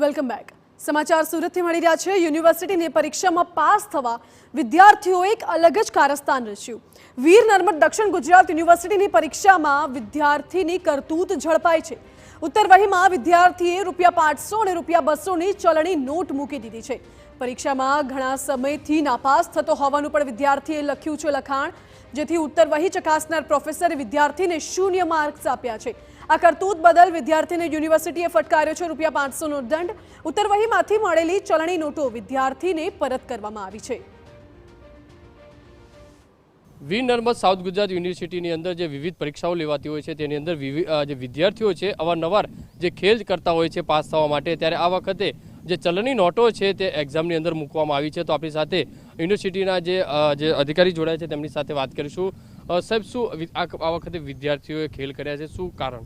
Welcome back. સમાચાર સુરતથી મળી રહ્યા છે. યુનિવર્સિટીની પરીક્ષામાં પાસ થવા વિદ્યાર્થીઓ એક અલગ જ કારસ્તાન રચ્યું. વીર નર્મદ દક્ષિણ ગુજરાત યુનિવર્સિટીની પરીક્ષામાં વિદ્યાર્થીની કરતૂત ઝડપાઈ છે. ઉત્તરવહીમાં વિદ્યાર્થીએ ₹500 અને ₹200ની ચલણી નોટ મૂકી દીધી છે. પરીક્ષામાં ઘણા સમયથી નાપાસ થતો હોવાનું પણ વિદ્યાર્થીએ લખ્યું છે લખાણ, જેથી ઉત્તરવહી ચકાસનાર પ્રોફેસરે વિદ્યાર્થીને 0 માર્ક્સ આપ્યા છે. આ કરતૂત બદલ વિદ્યાર્થીને યુનિવર્સિટીએ ફટકાર્યો છે ₹500નો દંડ. ઉત્તરવહીમાંથી મળેલી ચલણી નોટો વિદ્યાર્થીને પરત કરવામાં આવી છે. વીર નર્મદ સાઉથ ગુજરાત યુનિવર્સિટીની અંદર જે વિવિધ પરીક્ષાઓ લેવાતી હોય છે તેની અંદર જે વિદ્યાર્થીઓ છે અવારનવાર જે ખેલ કરતા હોય છે પાસ થવા માટે, ત્યારે આ વખતે જે ચલણી નોટો છે તે એક્ઝામની અંદર મૂકવામાં આવી છે. તો આપણી સાથે યુનિવર્સિટીના જે અધિકારી જોડાયા છે તેમની સાથે વાત કરીશું. સાહેબ, શું આ વખતે વિદ્યાર્થીઓએ ખેલ કર્યા છે, શું કારણ?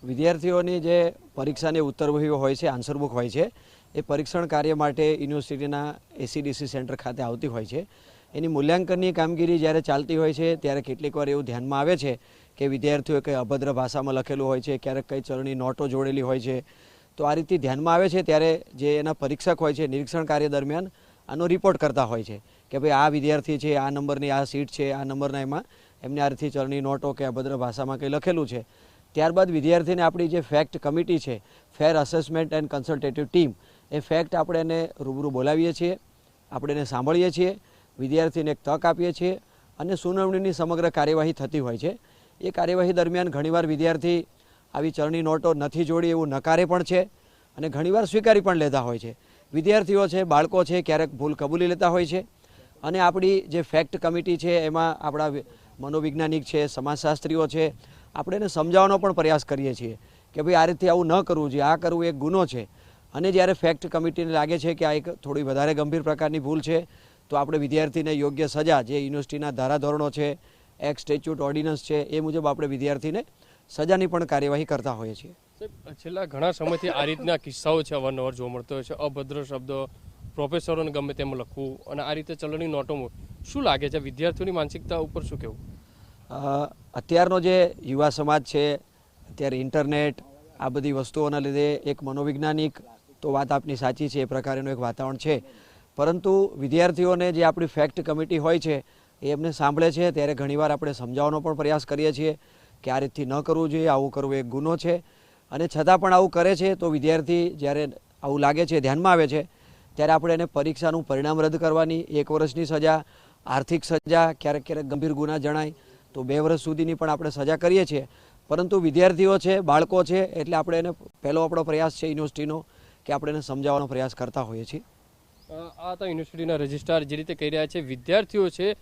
વિદ્યાર્થીઓની જે પરીક્ષાની ઉત્તરવહીઓ હોય છે, આન્સર બુક હોય છે, એ પરીક્ષણ કાર્ય માટે યુનિવર્સિટીના ACDC સેન્ટર ખાતે આવતી હોય છે. એની મૂલ્યાંકનની કામગીરી જ્યારે ચાલતી હોય છે ત્યારે કેટલીક વાર એવું ધ્યાનમાં આવે છે કે વિદ્યાર્થીઓએ કંઈ અભદ્ર ભાષામાં લખેલું હોય છે, ક્યારેક કંઈ ચલણી નોટો જોડેલી હોય છે. તો આ રીતે ધ્યાનમાં આવે છે ત્યારે જે એના પરીક્ષક હોય છે નિરીક્ષણ કાર્ય દરમિયાન આનો રિપોર્ટ કરતા હોય છે કે ભાઈ આ વિદ્યાર્થી છે, આ નંબરની આ સીટ છે, આ નંબરના એમાં એમને આ રીતે ચલણી નોટો કે અભદ્ર ભાષામાં કંઈ લખેલું છે. ત્યારબાદ વિદ્યાર્થીને આપણી જે ફેક્ટ કમિટી છે, fair assessment and consultative team, એ ફેક્ટ આપણે એને રૂબરૂ બોલાવીએ છીએ, આપણે એને સાંભળીએ છીએ, વિદ્યાર્થીને એક તક આપીએ છીએ અને સુનાવણીની સમગ્ર કાર્યવાહી થતી હોય છે. એ કાર્યવાહી દરમિયાન ઘણીવાર વિદ્યાર્થી આવી ચલણી નોટો નથી જોડી એવું નકારે પણ છે અને ઘણીવાર સ્વીકારી પણ લેતા હોય છે. વિદ્યાર્થીઓ છે, બાળકો છે, ક્યારેક ભૂલ કબૂલી લેતા હોય છે અને આપણી જે ફેક્ટ કમિટી છે એમાં આપણા મનોવૈજ્ઞાનિક છે, સમાજશાસ્ત્રીઓ છે, આપણે એને સમજાવવાનો પણ પ્રયાસ કરીએ છીએ કે ભાઈ આ રીતે આવું ન કરવું જોઈએ, આ કરવું એક ગુનો છે. અને જ્યારે ફેક્ટ કમિટીને લાગે છે કે આ એક થોડી વધારે ગંભીર પ્રકારની ભૂલ છે તો આપણે વિદ્યાર્થીને યોગ્ય સજા, જે યુનિવર્સિટીના ધારાધોરણો છે, એક્ટ, સ્ટેચ્યુટ, ઓર્ડિનન્સ છે, એ મુજબ આપણે વિદ્યાર્થીને સજાની પણ કાર્યવાહી કરતા હોઈએ છીએ. છેલ્લા ઘણા સમયથી આ રીતના કિસ્સાઓ છે અવારનવાર જોવા મળતો હોય છે. અભદ્ર શબ્દો, પ્રોફેસરોને ગમે તેમ લખવું અને આ રીતે ચલણી નોટો, શું લાગે છે વિદ્યાર્થીઓની માનસિકતા ઉપર શું કહેવું? અત્યારનો જે યુવા સમાજ છે, અત્યારે ઇન્ટરનેટ, આ બધી વસ્તુઓના લીધે એક મનોવૈજ્ઞાનિક, તો વાત આપની સાચી છે, એ પ્રકારનું એક વાતાવરણ છે. પરંતુ વિદ્યાર્થીઓને જે આપણી ફેક્ટ કમિટી હોય છે એ એમને સાંભળે છે ત્યારે ઘણીવાર આપણે સમજાવવાનો પણ પ્રયાસ કરીએ છીએ કે આ રીતથી ન કરવું જોઈએ, આવું કરવું એક ગુનો છે. અને છતાં પણ આવું કરે છે તો વિદ્યાર્થી જ્યારે આવું લાગે છે, ધ્યાનમાં આવે છે, ત્યારે આપણે એને પરીક્ષાનું પરિણામ રદ કરવાની 1 વર્ષની સજા, આર્થિક સજા, ક્યારેક ક્યારેક ગંભીર ગુના જણાય તો 2 વર્ષ સુધીની પણ આપણે સજા કરીએ છીએ. પરંતુ વિદ્યાર્થીઓ છે, બાળકો છે, એટલે આપણે એને પહેલો આપણો પ્રયાસ છે યુનિવર્સિટીનો કે આપણે એને સમજાવવાનો પ્રયાસ કરતા હોઈએ છીએ. આ તો યુનિવર્સિટીના રજિસ્ટ્રાર જે રીતે કહી રહ્યા છે, વિદ્યાર્થીઓ છે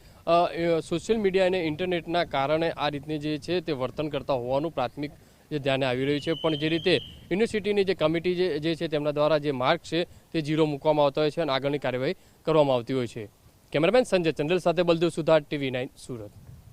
સોશિયલ મીડિયા અને ઇન્ટરનેટના કારણે આ રીતની જે છે તે વર્તન કરતા હોવાનું પ્રાથમિક જે ધ્યાને આવી રહ્યું છે. પણ જે રીતે યુનિવર્સિટીની જે કમિટી જે છે તેમના દ્વારા જે માર્ક છે તે 0 મૂકવામાં આવતા હોય છે અને આગળની કાર્યવાહી કરવામાં આવતી હોય છે. કેમેરામેન સંજય ચંદ્રલ સાથે બલદેવ સુધાર, TV9 સુરત.